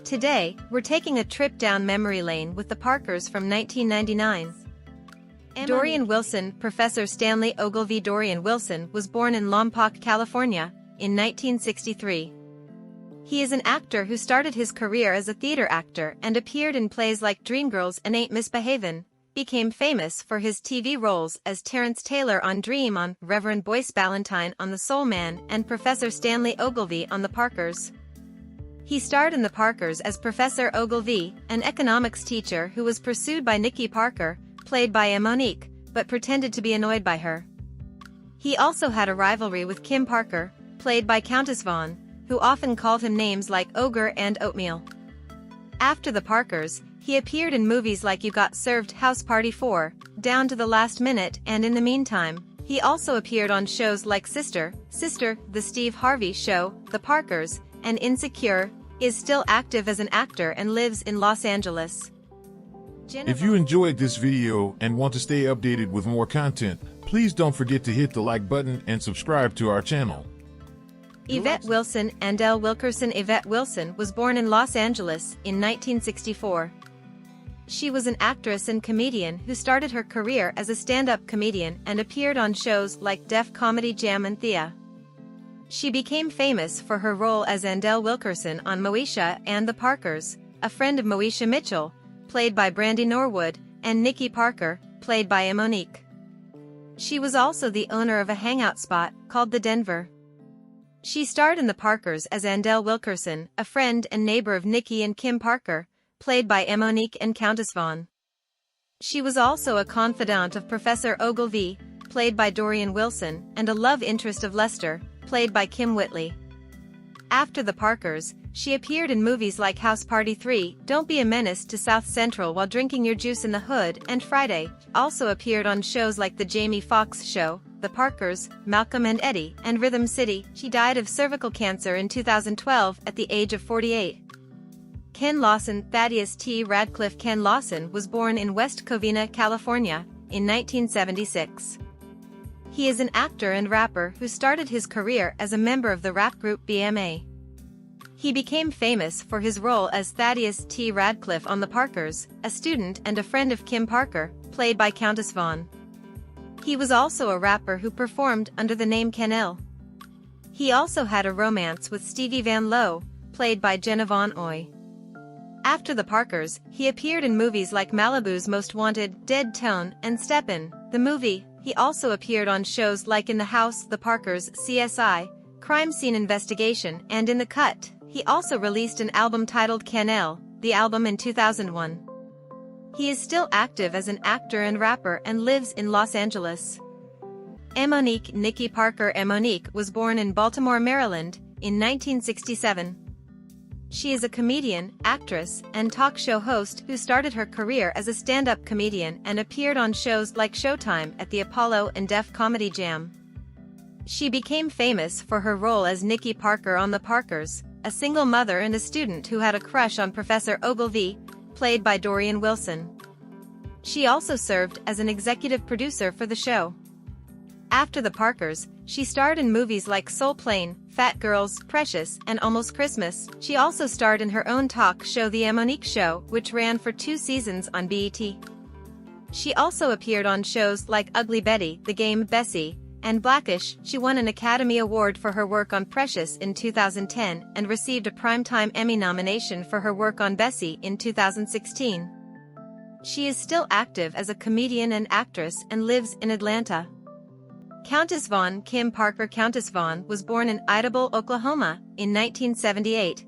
Today, we're taking a trip down memory lane with the Parkers from 1999. Dorian Wilson. Professor Stanley Ogilvy Dorian Wilson was born in Lompoc, California, in 1963. He is an actor who started his career as a theater actor and appeared in plays like Dreamgirls and Ain't Misbehavin', became famous for his TV roles as Terrence Taylor on Dream on, Reverend Boyce Ballantyne on The Soul Man, and Professor Stanley Ogilvy on The Parkers. He starred in The Parkers as Professor Ogilvy, an economics teacher who was pursued by Nikki Parker, played by Monique, but pretended to be annoyed by her. He also had a rivalry with Kim Parker, played by Countess Vaughn, who often called him names like Ogre and Oatmeal. After The Parkers, he appeared in movies like You Got Served, House Party 4, Down to the Last Minute, and In the Meantime. He also appeared on shows like Sister, The Steve Harvey Show, The Parkers, and Insecure, is still active as an actor and lives in Los Angeles. If you enjoyed this video and want to stay updated with more content, please don't forget to hit the like button and subscribe to our channel. Yvette Wilson. Andelle Wilkerson. Yvette Wilson was born in Los Angeles in 1964. She was an actress and comedian who started her career as a stand-up comedian and appeared on shows like Def Comedy Jam and Thea. She became famous for her role as Andelle Wilkerson on Moesha and The Parkers, a friend of Moesha Mitchell, played by Brandy Norwood, and Nikki Parker, played by Monique. She was also the owner of a hangout spot called The Denver. She starred in The Parkers as Andelle Wilkerson, a friend and neighbor of Nikki and Kim Parker, played by Monique and Countess Vaughn. She was also a confidant of Professor Ogilvy, played by Dorian Wilson, and a love interest of Lester, played by Kim Whitley. After The Parkers, she appeared in movies like House Party 3, Don't Be a Menace to South Central While Drinking Your Juice in the Hood, and Friday. Also appeared on shows like The Jamie Foxx Show, The Parkers, Malcolm and Eddie, and Rhythm City. She died of cervical cancer in 2012 at the age of 48. Ken Lawson. Thaddeus T. Radcliffe. Ken Lawson was born in West Covina, California, in 1976. He is an actor and rapper who started his career as a member of the rap group BMA. He became famous for his role as Thaddeus T. Radcliffe on The Parkers, a student and a friend of Kim Parker, played by Countess Vaughn. He was also a rapper who performed under the name Ken L. He also had a romance with Stevie Van Lowe, played by Jenna Von Oy. After The Parkers, he appeared in movies like Malibu's Most Wanted, Dead Tone, and Stepin, the movie. He also appeared on shows like In the House, The Parkers, CSI, Crime Scene Investigation, and In the Cut. He also released an album titled Ken L, the album in 2001. He is still active as an actor and rapper and lives in Los Angeles. Monique. Nikki Parker. Monique was born in Baltimore, Maryland, in 1967. She is a comedian, actress, and talk show host who started her career as a stand-up comedian and appeared on shows like Showtime at the Apollo and Def Comedy Jam. She became famous for her role as Nikki Parker on The Parkers, a single mother and a student who had a crush on Professor Ogilvy, played by Dorian Wilson. She also served as an executive producer for the show. After The Parkers, she starred in movies like Soul Plane, Fat Girls, Precious, and Almost Christmas. She also starred in her own talk show The Monique Show, which ran for 2 seasons on BET. She also appeared on shows like Ugly Betty, The Game, Bessie, and Blackish. She won an Academy Award for her work on Precious in 2010 and received a Primetime Emmy nomination for her work on Bessie in 2016. She is still active as a comedian and actress and lives in Atlanta. Countess Vaughn. Kim Parker. Countess Vaughn was born in Idabel, Oklahoma, in 1978.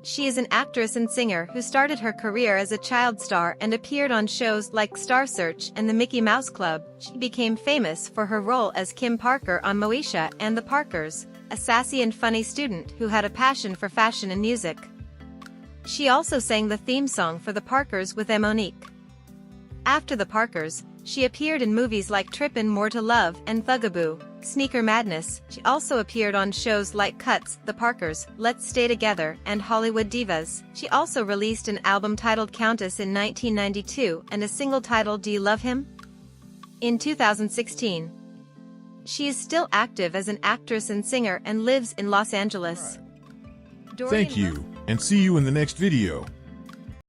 She is an actress and singer who started her career as a child star and appeared on shows like Star Search and The Mickey Mouse Club. She became famous for her role as Kim Parker on Moesha and The Parkers, a sassy and funny student who had a passion for fashion and music. She also sang the theme song for The Parkers with Monique. After The Parkers, she appeared in movies like Trippin' More to Love and Thugaboo, Sneaker Madness. She also appeared on shows like Cuts, The Parkers, Let's Stay Together, and Hollywood Divas. She also released an album titled Countess in 1992 and a single titled Do You Love Him? In 2016. She is still active as an actress and singer and lives in Los Angeles. Thank you. and see you in the next video.